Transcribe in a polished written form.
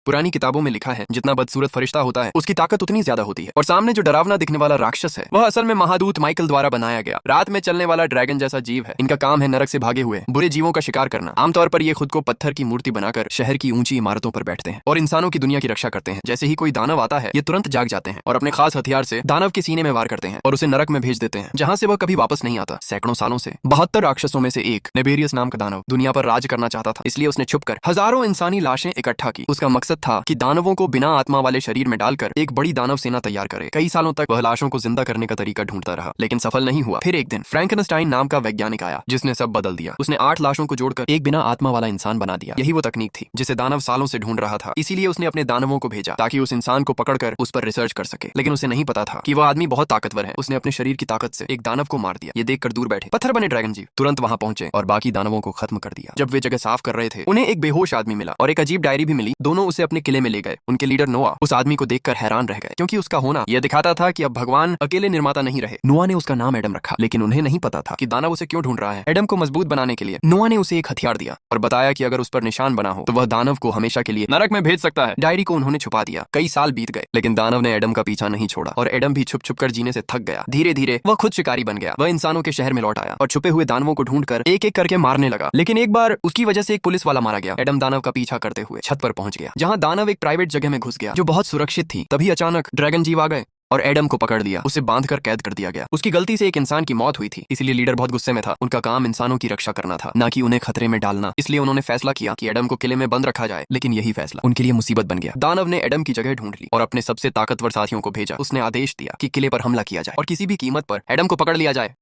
पुरानी किताबों में लिखा है जितना बदसूरत फरिश्ता होता है उसकी ताकत उतनी ज्यादा होती है। और सामने जो डरावना दिखने वाला राक्षस है वह असल में महादूत माइकल द्वारा बनाया गया रात में चलने वाला ड्रैगन जैसा जीव है। इनका काम है नरक से भागे हुए बुरे जीवों का शिकार करना। आमतौर पर ये खुद को पत्थर की मूर्ति बनाकर शहर की ऊंची इमारतों पर बैठते हैं और इंसानों की दुनिया की रक्षा करते हैं। जैसे ही कोई दानव आता है ये तुरंत जाग जाते हैं और अपने खास हथियार से दानव के सीने में वार करते हैं और उसे नरक में भेज देते हैं जहाँ से वह कभी वापस नहीं आता। सैकड़ों सालों से 72 राक्षसों में से एक नेबेरियस नाम का दानव दुनिया पर राज करना चाहता था, इसलिए उसने छुपकर हजारों इंसानी लाशें इकट्ठा की। उसका मकसद था कि दानवों को बिना आत्मा वाले शरीर में डालकर एक बड़ी दानव सेना तैयार करे। कई सालों तक वह लाशों को जिंदा करने का तरीका ढूंढता रहा लेकिन सफल नहीं हुआ। फिर एक दिन फ्रैंकनस्टाइन नाम का वैज्ञानिक आया जिसने सब बदल दिया। उसने 8 लाशों को जोड़कर एक बिना आत्मा वाला इंसान बना दिया। यही वो तकनीक थी जिसे दानव सालों से ढूंढ रहा था। इसीलिए उसने अपने दानवों को भेजा ताकि उस इंसान को पकड़कर उस पर रिसर्च कर सके। लेकिन उसे नहीं पता था कि वह आदमी बहुत ताकतवर है। उसने अपने शरीर की ताकत से एक दानव को मार दिया। ये देखकर दूर बैठे पत्थर बने ड्रैगन जीव तुरंत वहां पहुंचे और बाकी दानवों को खत्म कर दिया। जब वे जगह साफ कर रहे थे उन्हें एक बेहोश आदमी मिला और एक अजीब डायरी भी मिली। दोनों उसे अपने किले में ले गए। उनके लीडर नोआ उस आदमी को देखकर हैरान रह गए क्योंकि उसका होना यह दिखाता था कि अब भगवान अकेले निर्माता नहीं रहे। नोआ ने उसका नाम एडम रखा लेकिन उन्हें नहीं पता था कि दानव उसे क्यों ढूंढ रहा है। एडम को मजबूत बनाने के लिए नोआ ने उसे एक हथियार दिया और बताया कि अगर उस पर निशान बना हो तो वह दानव को हमेशा के लिए नरक में भेज सकता है। डायरी को उन्होंने छुपा दिया। कई साल बीत गए लेकिन दानव ने एडम का पीछा नहीं छोड़ा और एडम भी छुप छुप कर जीने से थक गया। धीरे धीरे वह खुद शिकारी बन गया। वह इंसानों के शहर में लौट आया और छुपे हुए दानवों को ढूंढकर एक एक करके मारने लगा। लेकिन एक बार उसकी वजह से एक पुलिस वाला मारा गया। एडम दानव का पीछा करते हुए छत पर पहुंच गया जहां दानव एक प्राइवेट जगह में घुस गया जो बहुत सुरक्षित थी। तभी अचानक ड्रैगन जीव आ गए और एडम को पकड़ लिया। उसे बांधकर कैद कर दिया गया। उसकी गलती से एक इंसान की मौत हुई थी इसलिए लीडर बहुत गुस्से में था। उनका काम इंसानों की रक्षा करना था ना कि उन्हें खतरे में डालना। इसलिए उन्होंने फैसला किया कि एडम को किले में बंद रखा जाए। लेकिन यही फैसला उनके लिए मुसीबत बन गया। दानव ने एडम की जगह ढूंढ ली और अपने सबसे ताकतवर साथियों को भेजा। उसने आदेश दिया कि किले पर हमला किया जाए और किसी भी कीमत पर एडम को पकड़ लिया जाए।